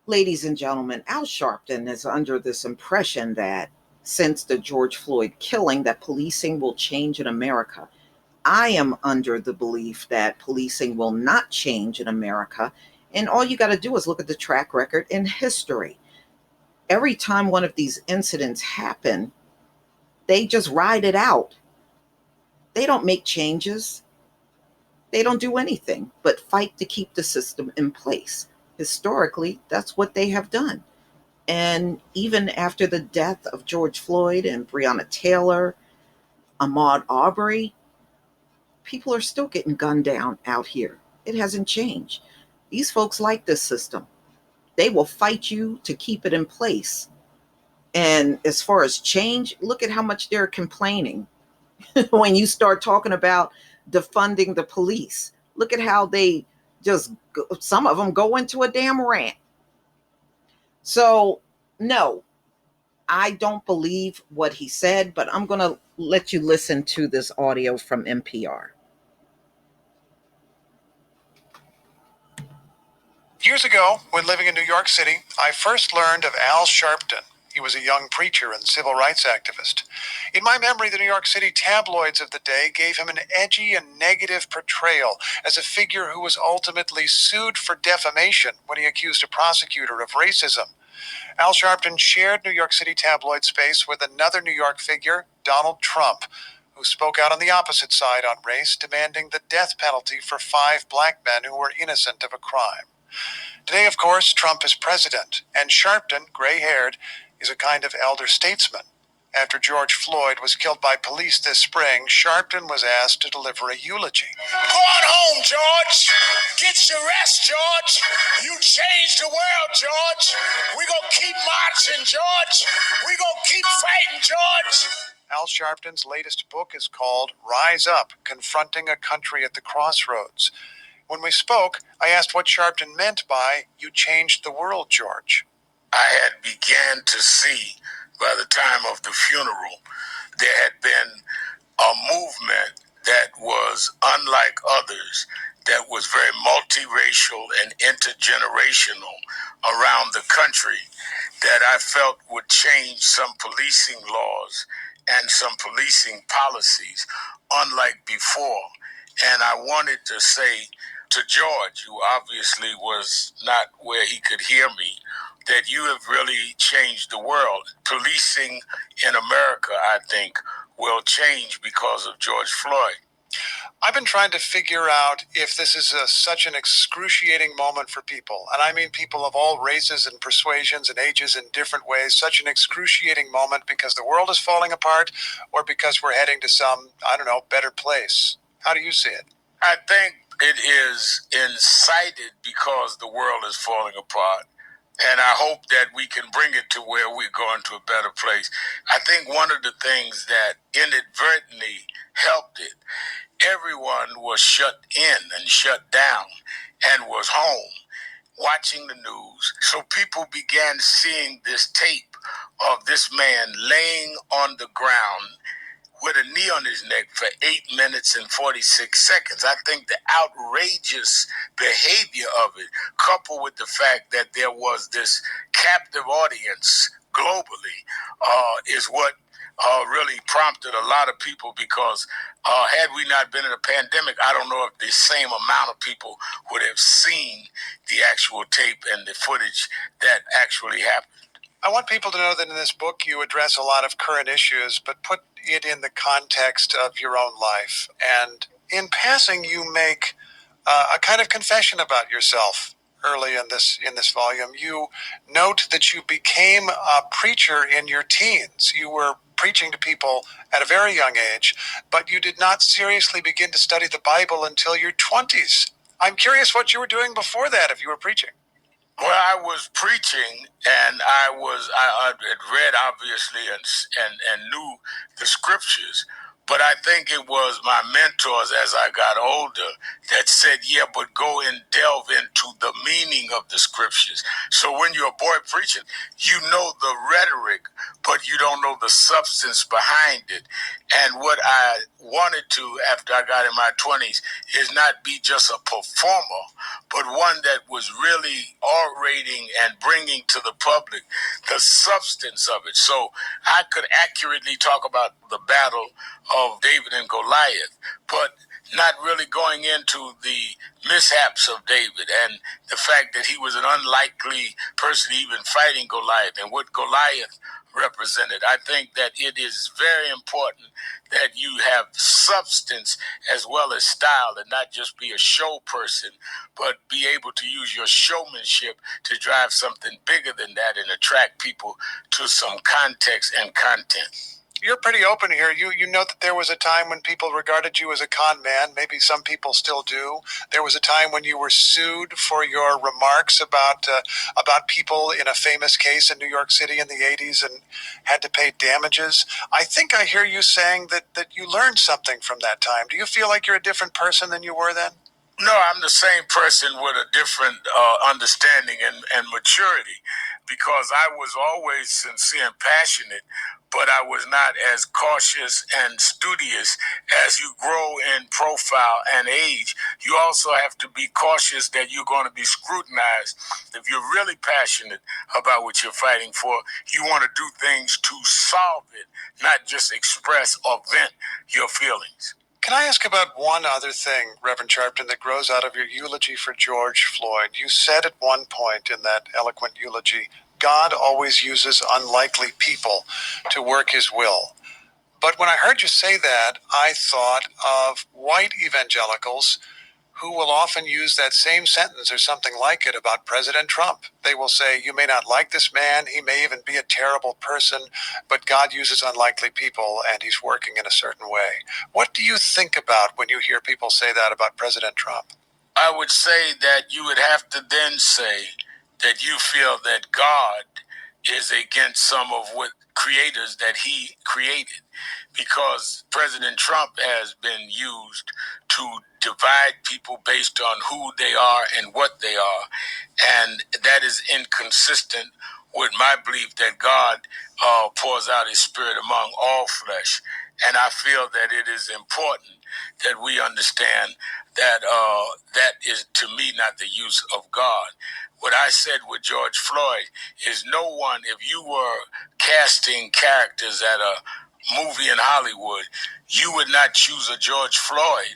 Ladies and gentlemen, Al Sharpton is under this impression that since the George Floyd killing, that policing will change in America. I am under the belief that policing will not change in America. And all you got to do is look at the track record in history. Every time one of these incidents happen, they just ride it out. They don't make changes. They don't do anything but fight to keep the system in place. Historically, that's what they have done. And even after the death of George Floyd and Breonna Taylor, Ahmaud Arbery, people are still getting gunned down out here. It hasn't changed. These folks like this system. They will fight you to keep it in place. And as far as change, look at how much they're complaining when you start talking about defunding the police. Look at how they just, some of them go into a damn rant. So, no, I don't believe what he said, but I'm going to let you listen to this audio from NPR. Years ago, when living in New York City, I first learned of Al Sharpton. He was a young preacher and civil rights activist. In my memory, the New York City tabloids of the day gave him an edgy and negative portrayal as a figure who was ultimately sued for defamation when he accused a prosecutor of racism. Al Sharpton shared New York City tabloid space with another New York figure, Donald Trump, who spoke out on the opposite side on race, demanding the death penalty for 5 black men who were innocent of a crime. Today, of course, Trump is president, and Sharpton, gray-haired, is a kind of elder statesman. After George Floyd was killed by police this spring, Sharpton was asked to deliver a eulogy. Go on home, George. Get your rest, George. You changed the world, George. We gonna keep marching, George. We gonna keep fighting, George. Al Sharpton's latest book is called Rise Up, Confronting a Country at the Crossroads. When we spoke, I asked what Sharpton meant by, "You changed the world, George." I had began to see, by the time of the funeral, there had been a movement that was unlike others, that was very multiracial and intergenerational around the country, that I felt would change some policing laws and some policing policies unlike before. And I wanted to say to George, who obviously was not where he could hear me, that you have really changed the world. Policing in America, I think, will change because of George Floyd. I've been trying to figure out if this is such an excruciating moment for people, and I mean people of all races and persuasions and ages in different ways, such an excruciating moment because the world is falling apart or because we're heading to some, I don't know, better place. How do you see it? I think it is incited because the world is falling apart. And I hope that we can bring it to where we're going to a better place. I think one of the things that inadvertently helped it, everyone was shut in and shut down and was home watching the news. So people began seeing this tape of this man laying on the ground with a knee on his neck for 8 minutes and 46 seconds. I think the outrageous behavior of it, coupled with the fact that there was this captive audience globally, is what really prompted a lot of people, because had we not been in a pandemic, I don't know if the same amount of people would have seen the actual tape and the footage that actually happened. I want people to know that in this book you address a lot of current issues, but put it in the context of your own life. And in passing, you make a kind of confession about yourself early in this volume. You note that you became a preacher in your teens. You were preaching to people at a very young age, but you did not seriously begin to study the Bible until your 20s. I'm curious what you were doing before that, if you were preaching. Well, I was preaching, and I had read obviously and knew the scriptures, but I think it was my mentors as I got older that said, "Yeah, but go and delve into the meaning of the scriptures. So when you're a boy preaching, you know the rhetoric, but you don't know the substance behind it. And what I wanted to, after I got in my 20s, is not be just a performer, but one that was really orating and bringing to the public the substance of it. So I could accurately talk about the battle of David and Goliath, but not really going into the mishaps of David and the fact that he was an unlikely person even fighting Goliath and what Goliath represented. I think that it is very important that you have substance as well as style and not just be a show person, but be able to use your showmanship to drive something bigger than that and attract people to some context and content. You're pretty open here. You note that there was a time when people regarded you as a con man. Maybe some people still do. There was a time when you were sued for your remarks about people in a famous case in New York City in the 80s and had to pay damages. I think I hear you saying that you learned something from that time. Do you feel like you're a different person than you were then? No, I'm the same person with a different understanding and maturity because I was always sincere and passionate, but I was not as cautious and studious. As you grow in profile and age, you also have to be cautious that you're going to be scrutinized. If you're really passionate about what you're fighting for, you want to do things to solve it, not just express or vent your feelings. Can I ask about one other thing, Reverend Sharpton, that grows out of your eulogy for George Floyd? You said at one point in that eloquent eulogy, God always uses unlikely people to work his will. But when I heard you say that, I thought of white evangelicals who will often use that same sentence or something like it about President Trump. They will say, you may not like this man, he may even be a terrible person, but God uses unlikely people and he's working in a certain way. What do you think about when you hear people say that about President Trump? I would say that you would have to then say that you feel that God is against some of what creators that he created, because President Trump has been used to divide people based on who they are and what they are, and that is inconsistent with my belief that God pours out his spirit among all flesh. And I feel that it is important that we understand that that is, to me, not the use of God. What I said with George Floyd is no one, if you were casting characters at a movie in Hollywood, you would not choose a George Floyd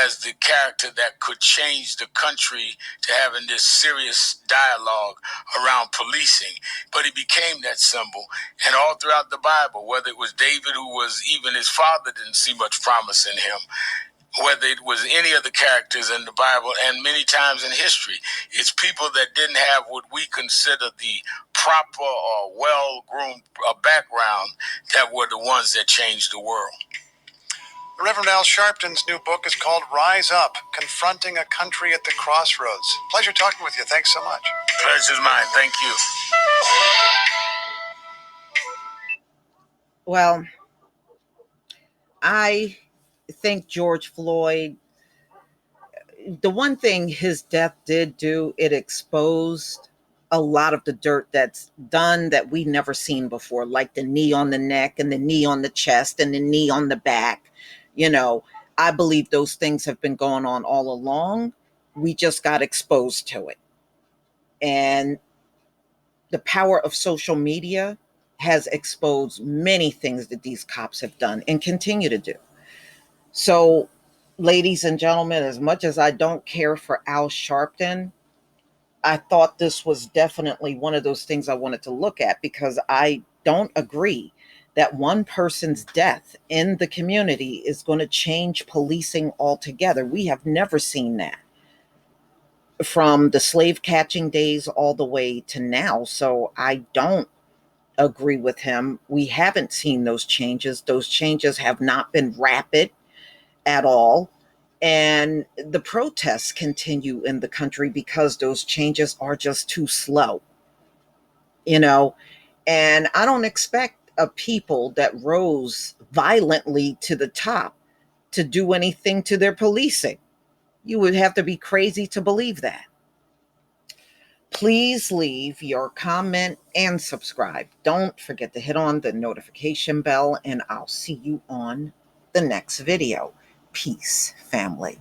as the character that could change the country to having this serious dialogue around policing. But he became that symbol. And all throughout the Bible, whether it was David, who was, even his father didn't see much promise in him, whether it was any of the characters in the Bible, and many times in history, it's people that didn't have what we consider the proper or well-groomed background that were the ones that changed the world. Reverend Al Sharpton's new book is called Rise Up, Confronting a Country at the Crossroads. Pleasure talking with you. Thanks so much. Pleasure's mine. Thank you. Well, I think George Floyd, the one thing his death did do, it exposed a lot of the dirt that's done that we never seen before, like the knee on the neck and the knee on the chest and the knee on the back. You know, I believe those things have been going on all along. We just got exposed to it. And the power of social media has exposed many things that these cops have done and continue to do. So, ladies and gentlemen, as much as I don't care for Al Sharpton, I thought this was definitely one of those things I wanted to look at, because I don't agree that one person's death in the community is going to change policing altogether. We have never seen that from the slave catching days all the way to now. So I don't agree with him. We haven't seen those changes. Those changes have not been rapid at all. And the protests continue in the country because those changes are just too slow, you know. And I don't expect a people that rose violently to the top to do anything to their policing. You would have to be crazy to believe that. Please leave your comment and subscribe. Don't forget to hit on the notification bell, and I'll see you on the next video. Peace, family.